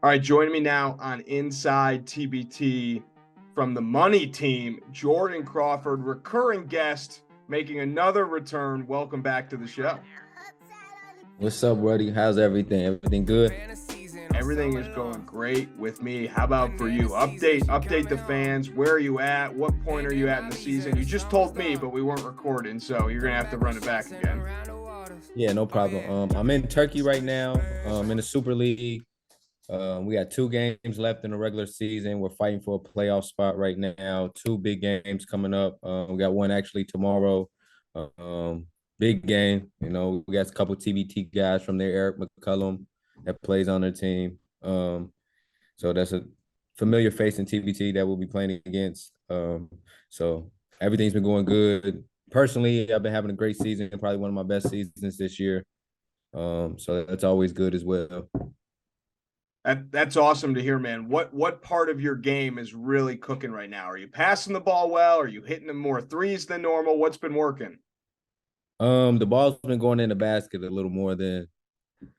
All right, joining me now on Inside TBT from the money team, Jordon Crawford, recurring guest, making another return. Welcome back to the show. What's up, buddy? How's everything? Everything good? Everything is going great with me. How about for you? Update the fans. Where are you at? What point are you at in the season? You just told me, but we weren't recording, so you're gonna have to run it back again. Yeah, no problem. I'm in Turkey right now. In the Super League. We got 2 games left in the regular season. We're fighting for a playoff spot right now. 2 big games coming up. We got one actually tomorrow. Big game. We got a couple TBT guys from there. Eric McCullum that plays on their team. So that's a familiar face in TBT that we'll be playing against. So everything's been going good. Personally, I've been having a great season, probably one of my best seasons this year. So that's always good as well. That's awesome to hear, man. What part of your game is really cooking right now? Are you passing the ball well? Are you hitting them more threes than normal? What's been working? The ball's been going in the basket a little more than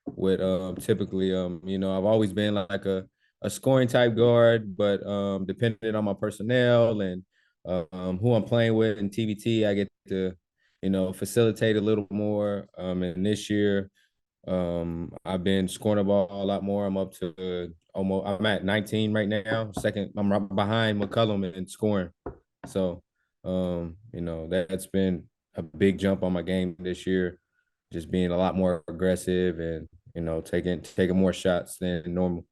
what typically. I've always been like a scoring type guard, but depending on my personnel and who I'm playing with in TBT, I get to, facilitate a little more. And this year, I've been scoring the ball a lot more. I'm up to almost. I'm at 19 right now. Second, I'm right behind McCullum in scoring. So, that's been a big jump on my game this year. Just being a lot more aggressive and taking more shots than normal.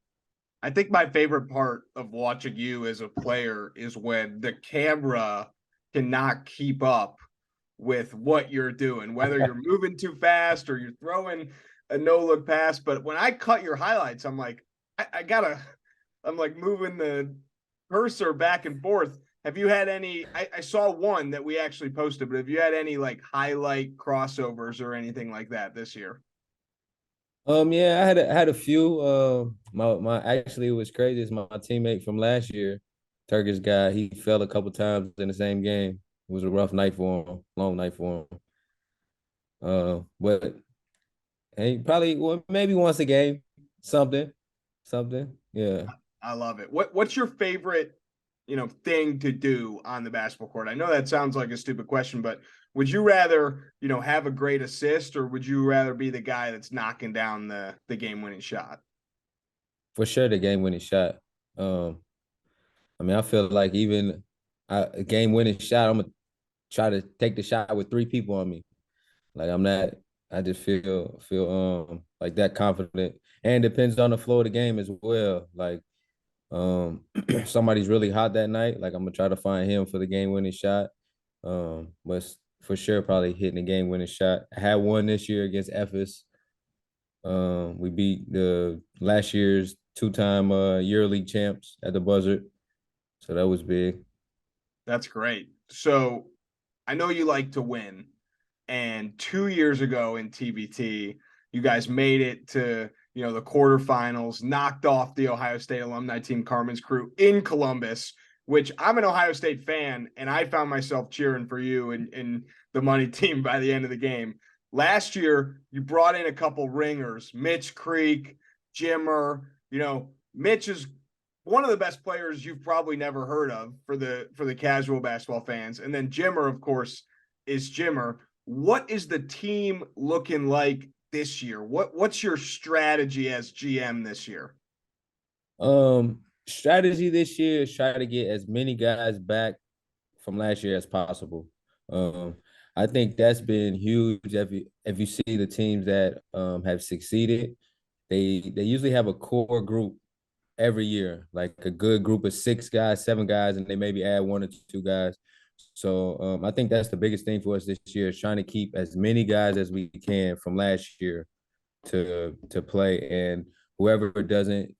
I think my favorite part of watching you as a player is when the camera cannot keep up with what you're doing, whether you're moving too fast or you're throwing a no-look pass. But when I cut your highlights, I'm like, I'm like moving the cursor back and forth. Have you had any? I saw one that we actually posted, but have you had any like highlight crossovers or anything like that this year? Yeah, I had a few. My actually it was crazy. It's my teammate from last year, Turkish guy. He fell a couple times in the same game. It was a rough night for him, long night for him. But hey, probably maybe once a game, something. Yeah. I love it. What's your favorite, thing to do on the basketball court? I know that sounds like a stupid question, but would you rather, have a great assist, or would you rather be the guy that's knocking down the game-winning shot? For sure, the game-winning shot. Um, I feel like even a game-winning shot, I'm gonna try to take the shot with 3 people on me. Like I'm not. I just feel like that confident, and it depends on the flow of the game as well. Like somebody's really hot that night, like I'm gonna try to find him for the game-winning shot. But for sure, probably hitting the game-winning shot. I had one this year against Ephes. We beat the last year's 2-time EuroLeague champs at the buzzer, so that was big. That's great. So I know you like to win. And 2 years ago in TBT, you guys made it to, the quarterfinals, knocked off the Ohio State alumni team Carmen's Crew in Columbus, which I'm an Ohio State fan, and I found myself cheering for you in the money team by the end of the game. Last year, you brought in a couple ringers, Mitch Creek, Jimmer. Mitch is one of the best players you've probably never heard of for the casual basketball fans. And then Jimmer, of course, is Jimmer. What is the team looking like this year? What's your strategy as GM this year? Strategy this year is try to get as many guys back from last year as possible. Um, I think that's been huge. If you see the teams that have succeeded, they usually have a core group every year, like a good group of 6 guys, 7 guys, and they maybe add 1 or 2 guys. So I think that's the biggest thing for us this year is trying to keep as many guys as we can from last year to play, and whoever doesn't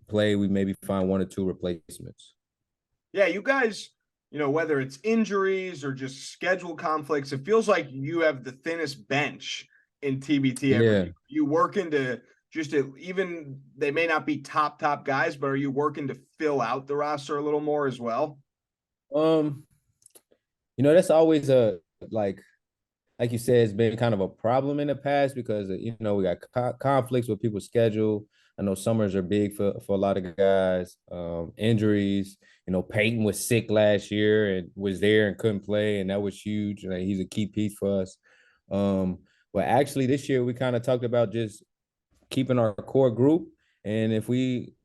play, we maybe find 1 or 2 replacements. Yeah, you guys, whether it's injuries or just schedule conflicts, it feels like you have the thinnest bench in TBT every Yeah. year. You working to even they may not be top guys, but are you working to fill out the roster a little more as well? Um, that's always a like you said, it's been kind of a problem in the past because we got conflicts with people's schedule. I know summers are big for a lot of guys. Injuries, Peyton was sick last year and was there and couldn't play, and that was huge. Like, he's a key piece for us. But actually, this year we kind of talked about just keeping our core group, and if we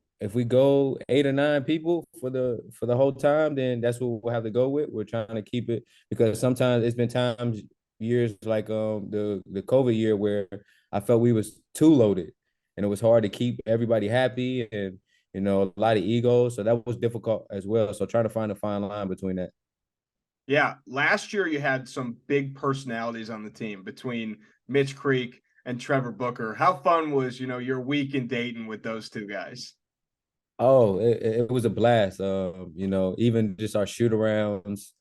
go 8 or 9 people for the whole time, then that's what we'll have to go with. We're trying to keep it because sometimes it's been times years like the COVID year where I felt we was too loaded, and it was hard to keep everybody happy, and a lot of ego, so that was difficult as well. So trying to find a fine line between that. Yeah, last year you had some big personalities on the team between Mitch Creek and Trevor Booker. How fun was, your week in Dayton with those two guys? Oh, it was a blast. Even just our shoot arounds,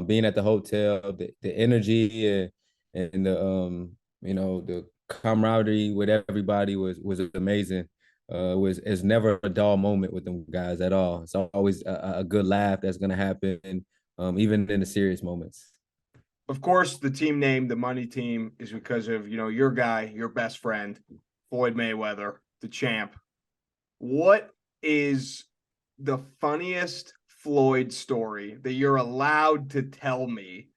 being at the hotel, the energy and the camaraderie with everybody was amazing. It's never a dull moment with them guys at all. It's always a good laugh that's gonna happen, even in the serious moments. Of course, the team name, the money team, is because of, your guy, your best friend, Floyd Mayweather, the champ. What is the funniest Floyd story that you're allowed to tell me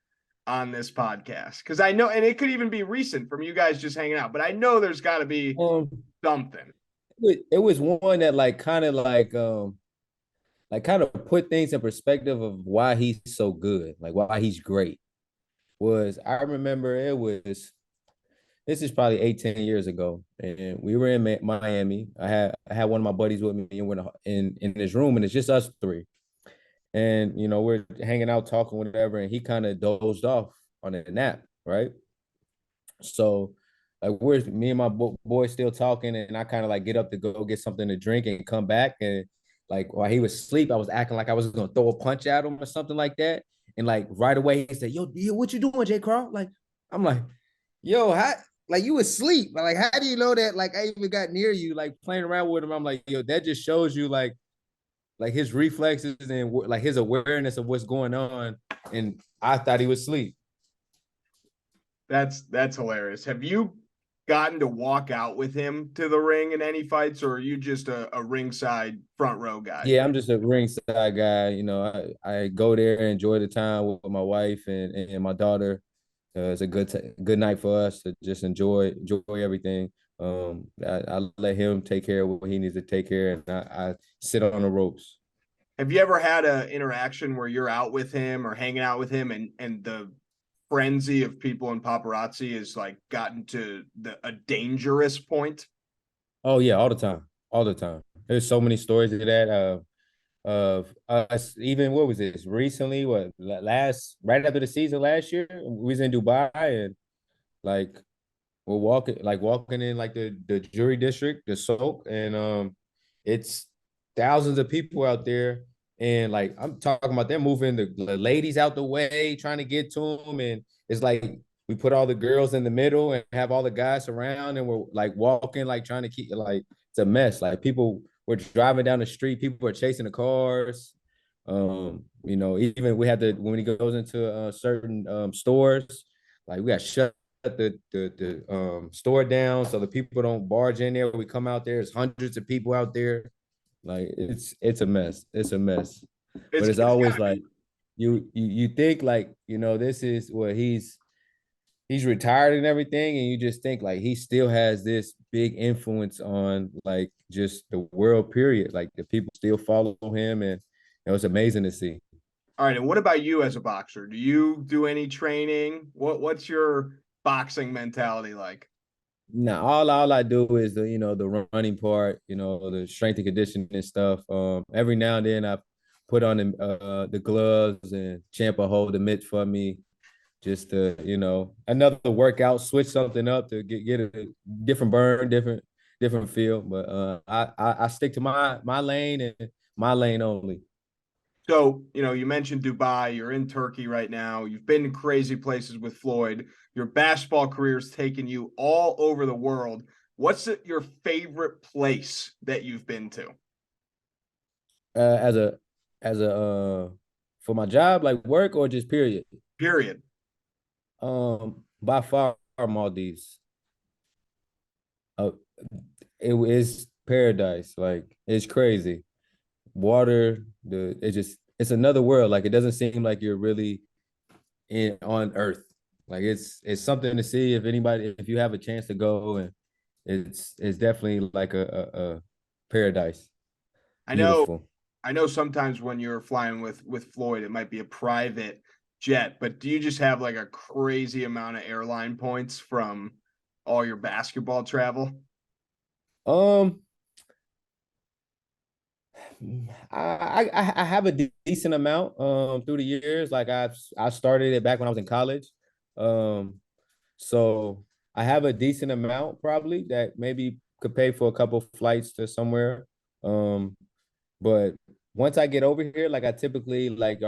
on this podcast? Because I know, and it could even be recent from you guys just hanging out, but I know there's got to be Um, something. it was one that kind of put things in perspective of why he's so good, like why he's great. I remember it was this is probably 8-10 years ago, and we were in Miami. I had one of my buddies with me, and we're in this room, and it's just us three. And we're hanging out, talking, whatever, and he kind of dozed off on a nap, right? So, like, we're me and my boy still talking, and I kind of like get up to go get something to drink and come back, and like while he was asleep, I was acting like I was gonna throw a punch at him or something like that, and like right away he said, "Yo, what you doing, Jay Carl?" Like, I'm like, "Yo, how?" Like, you asleep. Like, how do you know that? Like, I even got near you, like playing around with him. I'm like, yo, that just shows you like his reflexes and like his awareness of what's going on. And I thought he was asleep. That's hilarious. Have you gotten to walk out with him to the ring in any fights, or are you just a ringside front row guy? Yeah, I'm just a ringside guy. I go there and enjoy the time with my wife and my daughter. It's a good night for us to just enjoy everything. I let him take care of what he needs to take care, and I sit on the ropes. Have you ever had an interaction where you're out with him or hanging out with him, and the frenzy of people and paparazzi has like gotten to a dangerous point? Oh yeah, all the time, all the time. There's so many stories of that. Of us, even what was this recently? What last right after the season last year, we was in Dubai, and like we're walking in like the jury district, the soak, and it's thousands of people out there, and like I'm talking about, they're moving the ladies out the way, trying to get to them, and it's like we put all the girls in the middle and have all the guys around, and we're like walking, like trying to keep like it's a mess. Like, people were driving down the street, people are chasing the cars. Even we had to when he goes into certain stores, like we got shut the store down so the people don't barge in there. We come out there, there's hundreds of people out there. Like, it's a mess. It's a mess. But it's It's always gotta like be. you think like, this is what he's retired and everything, and you just think like he still has this big influence on like just the world period. Like, the people still follow him, and it's amazing to see. All right, and what about you as a boxer? Do you do any training? What's your boxing mentality like? Now, all I do is the running part, the strength and conditioning stuff. Every now and then I put on the gloves, and Champ will hold the mitts for me, just to another workout, switch something up to get a different burn, different feel. But I stick to my lane and my lane only. So, you mentioned Dubai, you're in Turkey right now. You've been to crazy places with Floyd. Your basketball career's taken you all over the world. What's your favorite place that you've been to? As a for my job, like work, or just period. Period. By far Maldives. Uh, it is paradise. Like it's crazy. Water, it's another world. Like it doesn't seem like you're really in on Earth. Like it's something to see if you have a chance to go, and it's definitely like a paradise. I know Beautiful. I know sometimes when you're flying with Floyd, it might be a private jet, but do you just have like a crazy amount of airline points from all your basketball travel? Um, I have a decent amount through the years. Like I started it back when I was in college. Um, so I have a decent amount probably that maybe could pay for a couple flights to somewhere. Um, but once I get over here, like I typically like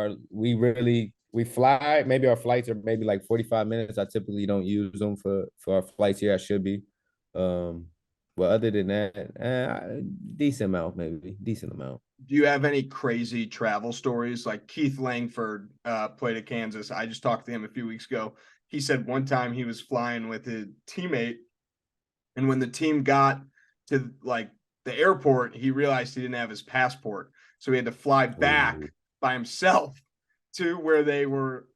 we fly, maybe our flights are maybe like 45 minutes. I typically don't use them for our flights here. I should be. Um, but other than that, decent amount, maybe decent amount. Do you have any crazy travel stories? Like Keith Langford played at Kansas. I just talked to him a few weeks ago. He said one time he was flying with his teammate, and when the team got to like the airport, he realized he didn't have his passport. So he had to fly back Ooh. by himself to where they were,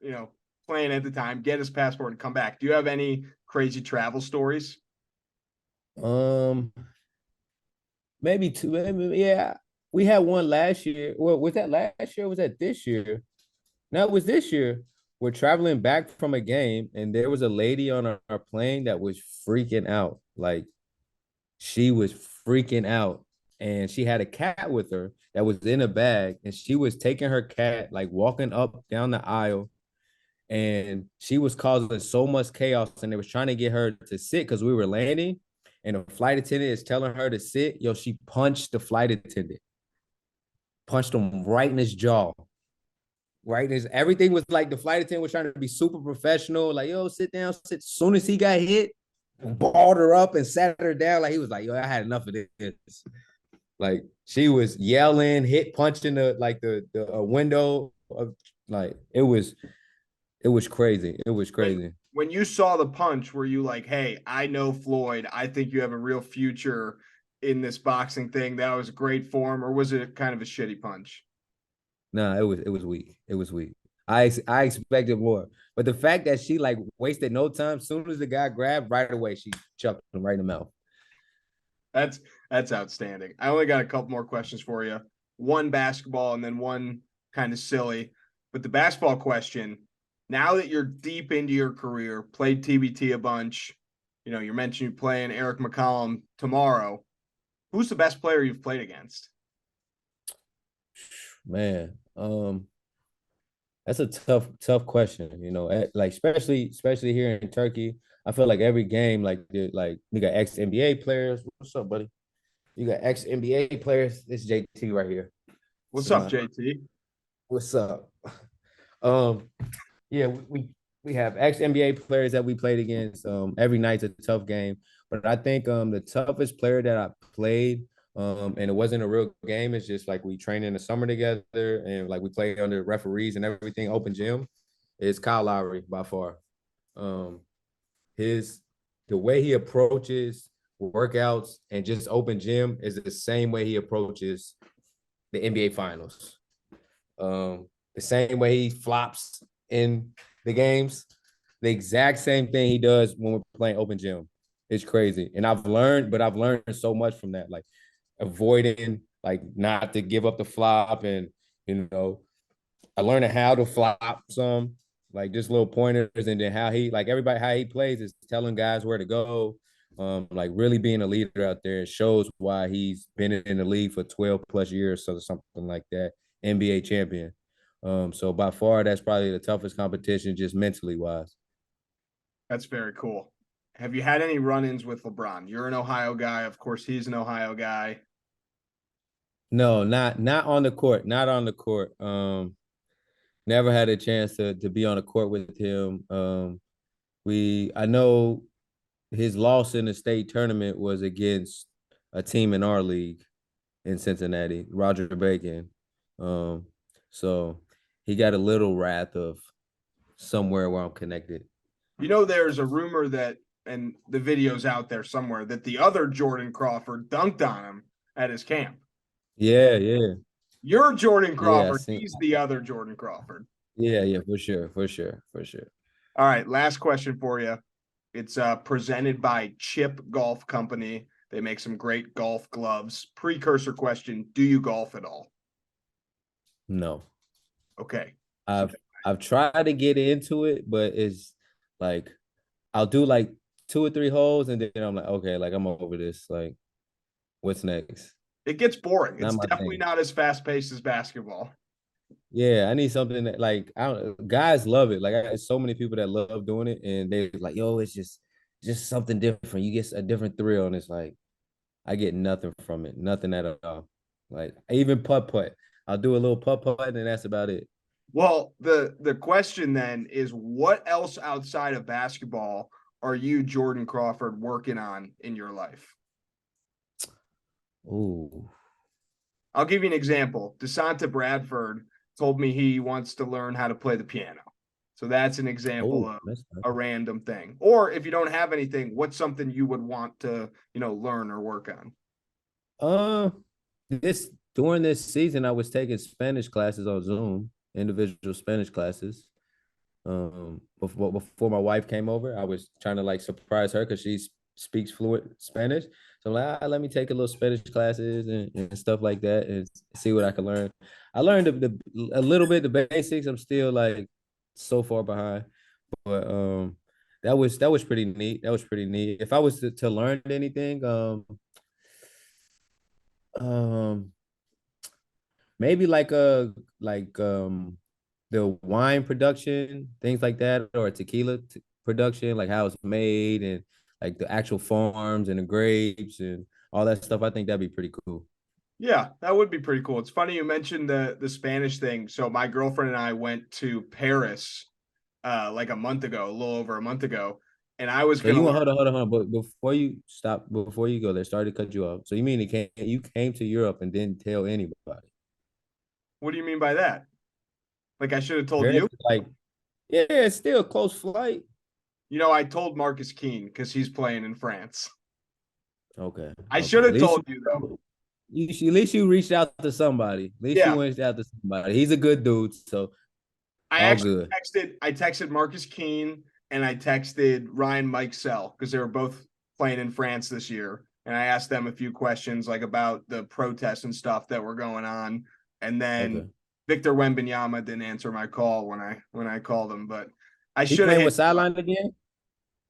playing at the time, get his passport and come back. Do you have any crazy travel stories? Um, maybe two. Maybe, yeah, we had one last year. Well, was that last year? Or was that this year? No, it was this year. We're traveling back from a game, and there was a lady on our plane that was freaking out. Like she was freaking out, and she had a cat with her that was in a bag, and she was taking her cat, like walking up down the aisle, and she was causing so much chaos, and they was trying to get her to sit because we were landing, and the flight attendant is telling her to sit. Yo, she punched the flight attendant, punched him right in his jaw. Right, there's everything was like the flight attendant was trying to be super professional, like yo, sit down. Sit. As soon as he got hit, balled her up and sat her down. Like he was like, yo, I had enough of this. Like she was yelling, hit, punched in the window. Of, like it was crazy. It was When crazy. when you saw the punch, were you like, "Hey, I know Floyd. I think you have a real future in this boxing thing. That was great form," or was it kind of a shitty punch? Nah, it was weak. It was weak. I expected more, but the fact that she like wasted no time. Soon as the guy grabbed, right away she chucked him right in the mouth. That's that's outstanding. I only got a couple more questions for you. One basketball and then one kind of silly. But the basketball question, now that you're deep into your career, played TBT a bunch, you mentioned you playing Eric McCollum tomorrow. Who's the best player you've played against? Man, that's a tough question. Like especially here in Turkey, I feel like every game, like you got ex NBA players. What's up, buddy? You got ex NBA players. This is JT right here. This What's is up, my JT? what's up. Um, yeah, we have ex NBA players that we played against. Every night's a tough game, but I think the toughest player that I played, and it wasn't a real game. It's just like we train in the summer together, and like we play under referees and everything, open gym. Is Kyle Lowry by far. Um, his the way he approaches workouts and just open gym is the same way he approaches the NBA finals. The same way he flops in the games, the exact same thing he does when we're playing open gym. It's crazy. And I've learned so much from that, like avoiding, like not to give up the flop. And, you know, I learned how to flop some, like just little pointers. And then how he plays is telling guys where to go. Like really being a leader out there. It shows why he's been in the league for 12 plus years, so something like that. NBA champion. So by far, that's probably the toughest competition, just mentally wise. That's very cool. Have you had any run-ins with LeBron? You're an Ohio guy, of course. He's an Ohio guy. No, not on the court, not on the court. Never had a chance to be on the court with him. I know his loss in the state tournament was against a team in our league in Cincinnati, Roger Bacon. Um, so he got a little wrath of somewhere where I'm connected. There's a rumor that, and the video's out there somewhere, that the other Jordon Crawford dunked on him at his camp. Yeah, yeah, You're Jordon yeah. I Crawford. seen. He's the other Jordon Crawford. Yeah, yeah, for sure, for sure, for sure. All right, last question for you. It's presented by Chipp Golf Company. They make some great golf gloves. Precursor question: do you golf at all? No, Okay. So I've I've tried to get into it, but it's like I'll do like 2 or 3 holes, and then I'm like, okay, like I'm over this. Like, what's next? it gets boring. Not It's my definitely thing. not as fast paced as basketball. Yeah, I need something that like I don't. Guys love it. Like I have so many people that love doing it, and they like, yo, it's just something different. You get a different thrill, and it's like I get nothing from it, nothing at all. Like even putt putt, I'll do a little putt putt, and that's about it. Well, the question then is, what else outside of basketball are you, Jordon Crawford, working on in your life? Ooh, I'll give you an example. DeSanta Bradford told me he wants to learn how to play the piano. So that's an example oh, of that's nice. a random thing. Or if you don't have anything, what's something you would want to, learn or work on? Uh, this during this season, I was taking Spanish classes on Zoom, individual Spanish classes. Before my wife came over, I was trying to like surprise her because she speaks fluent Spanish. So I'm like, let me take a little Spanish classes and stuff like that and see what I can learn. I learned a little bit the basics. I'm still like so far behind, but that was pretty neat. That was pretty neat. If I was to learn anything, um maybe the wine production, things like that, or tequila production, like how it's made and like the actual farms and the grapes and all that stuff. I think that'd be pretty cool. Yeah, that would be pretty cool. It's funny you mentioned the Spanish thing. So my girlfriend and I went to Paris like a month ago, a little over a month ago, and I was So gonna you learn. want hold on, but before you stop, before you go there, sorry to cut you off. So you mean you came to Europe and didn't tell anybody? What do you mean by that? Like I should have told Paris you? is like, yeah, it's still a close flight. I told Marcus Keene because he's playing in France. Okay, I okay. should At have least told you though. at least you reached out to somebody. At least you Yeah, reached out to somebody. He's a good dude, so I all actually good. texted Marcus Keene and I texted Ryan Mikesell because they were both playing in France this year. And I asked them a few questions like about the protests and stuff that were going on. And then Okay. Victor Wembanyama didn't answer my call when I called him, but I He should have playing hit with you up. sideline again?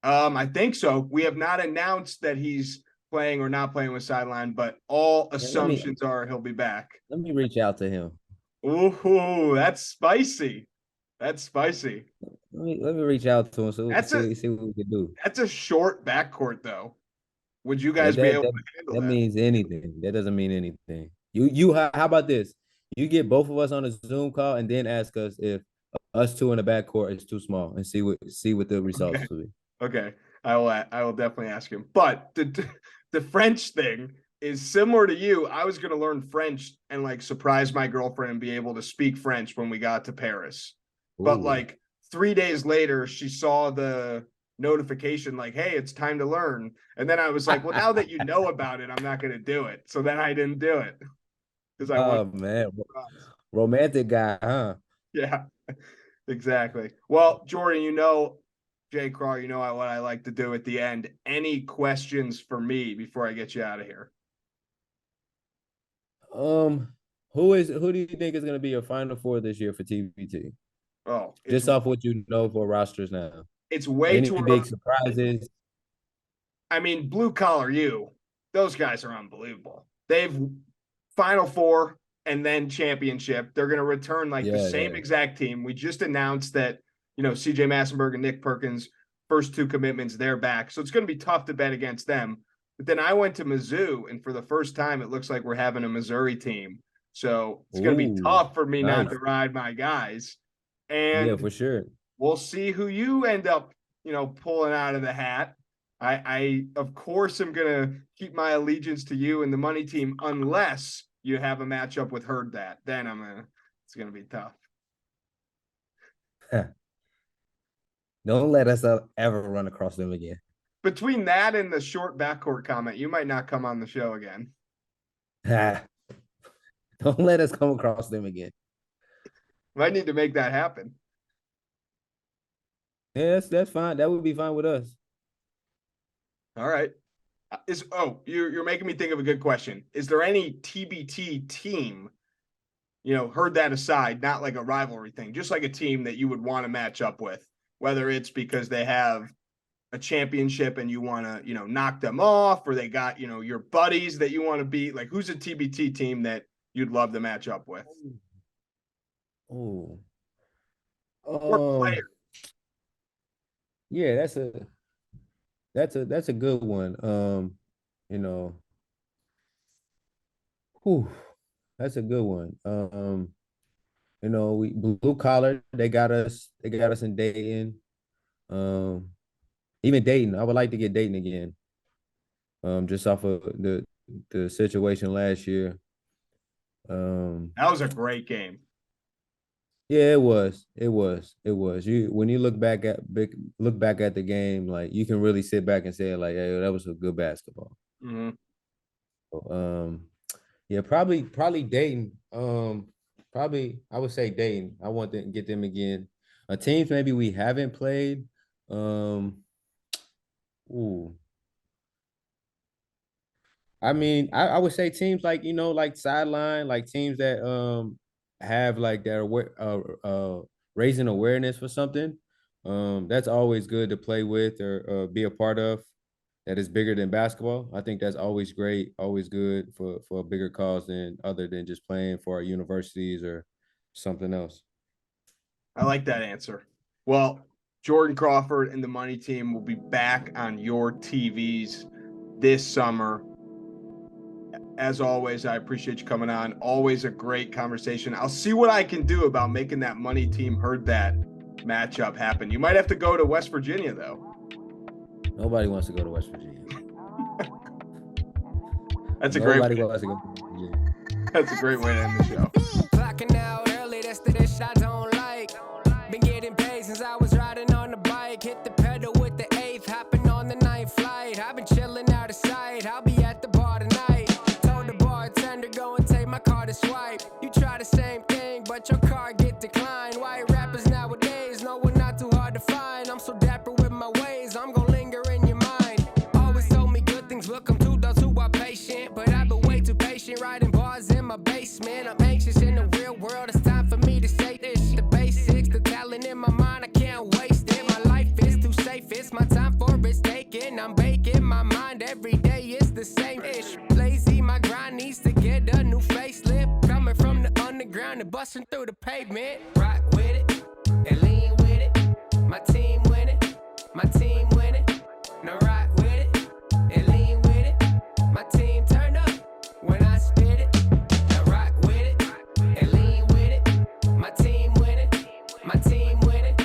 I think so. We have not announced that he's playing or not playing with sideline, but all Yeah, let me assumptions are he'll be back. let me reach out to him. Ooh, that's spicy. That's spicy. Let me reach out to him so That's a see what we can do. That's a short backcourt, though. Would you Yeah, guys be that able that to handle that that? means anything. That doesn't mean anything. You how about this? You get both of us on a Zoom call and then ask us if us two in the backcourt is too small and see what the results Okay. will be. Okay. I will definitely ask him. But the French thing is similar to you. I was gonna learn French and like surprise my girlfriend and be able to speak French when we got to Paris. But Ooh. like 3 days later, she saw the notification like, hey, it's time to learn. And then I was like, well, now that you know about it, I'm not gonna do it. So then I didn't do it because I wanted Oh to man. surprise. Romantic guy, huh? Yeah. Exactly. Well, Jordan, Jay Craw, what I like to do at the end. Any questions for me before I get you out of here? Um, who do you think is gonna be your final four this year for TBT? Oh, Just off what you know for rosters now. it's way Any too early. big surprises? I mean, blue collar those guys are unbelievable. They've Final Four and then championship. They're going to return like the Yeah, same yeah. exact team. We just announced that, CJ Massenberg and Nick Perkins, first two commitments, they're back. So it's going to be tough to bet against them. But then I went to Mizzou, and for the first time, it looks like we're having a Missouri team. So it's going to be Ooh, tough for me not nice. to ride my guys. Yeah, And for sure. we'll see who you end up, pulling out of the hat. I of course am gonna keep my allegiance to you and the money team unless you have a matchup with Herd that. Then it's gonna be tough. Don't let us ever run across them again. Between that and the short backcourt comment, you might not come on the show again. Don't let us come across them again. Might need to make that happen. Yeah, that's fine. That would be fine with us. All right. You're making me think of a good question. Is there any TBT team, heard that aside, not like a rivalry thing, just like a team that you would want to match up with, whether it's because they have a championship and you want to, knock them off, or they got, your buddies that you want to beat? Like, who's a TBT team that you'd love to match up with? Oh, Or player. yeah, that's a good one. You know, whew, that's a good one. We blue collar, they got us in Dayton. Um, Even Dayton, I would like to get Dayton again. Just off of the situation last year. That was a great game. Yeah, it was. It was. It was. When you look back at the game, like you can really sit back and say, like, hey, that was a good basketball. Mm-hmm. So, yeah, probably Dayton. Probably I would say Dayton. I want to get them again. Teams maybe we haven't played. Ooh. I mean, I would say teams like, like sideline, like teams that have like their raising awareness for something. That's always good to play with or be a part of. That is bigger than basketball. I think that's always great, always good for a bigger cause than other than just playing for our universities or something else. I like that answer. Well, Jordon Crawford and the Money Team will be back on your TVs this summer. As always, I appreciate you coming on. Always a great conversation. I'll see what I can do about making that Money Team Heard That matchup happen. You might have to go to West Virginia, though. Nobody wants to go to West Virginia. That's a great way. Wants to go to Virginia. That's a great way to end the show. Clocking out early, that's the dish I don't like. Been getting paid since I was riding on the bike. Hit the pedal with the 8th, hopping on the 9th flight. I've been chilling out of sight, I'll be at the bar tonight. Told the bartender, go and take my card to swipe. You try the same thing, but your card get declined. White rappers nowadays, no, we're not too hard to find. I'm so dapper with my ways, I'm gonna linger in your mind. Always told me good things will come to those who are patient, but I've been way too patient, writing bars in my basement. I'm anxious in the real world, it's time for me to say this. The basics, the talent in my mind, I can't waste it. My life is too safe, it's my time for risk taking. I'm baking my mind, every day it's the same ish. Lazy, my grind needs to get a new facelift. Coming from the underground and busting through the pavement. Rock with it and lean with it. My team winning, my team winning. Now rock with it and lean with it. My team turn up when I spit it. Now rock with it and lean with it. My team winning, my team winning.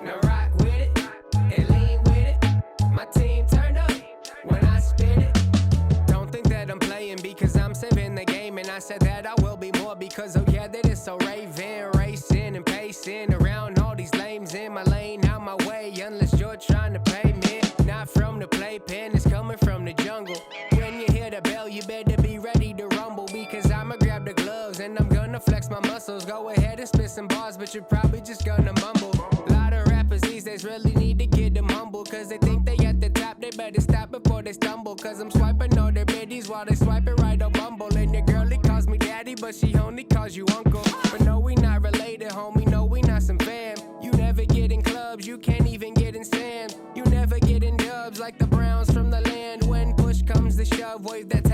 Now rock with it and lean with it. My team turn up when I spit it. Don't think that I'm playing because I'm saving the game, and I said that I will be more because oh yeah, that is so raving, racing and pacing around all these lames in my lane, out my way unless you're trying to pay me. Not from the playpen, it's coming from the jungle. When you hear the bell, you better be ready to rumble because I'ma grab the gloves and I'm gonna flex my muscles. Go ahead and spit some bars, but you're probably just gonna mumble. A lot of rappers these days really need to get them humble because they think they at the top, they better stop before they stumble. Cause I'm swiping all their biddies while they swiping right on Bumble. And your girlie calls me daddy, but she only calls you uncle. But no, we not related, homie, no, we not some fam. You never get in clubs, you can't even get in sand. You never get in dubs like the Browns from the land. When push comes to shove, wave that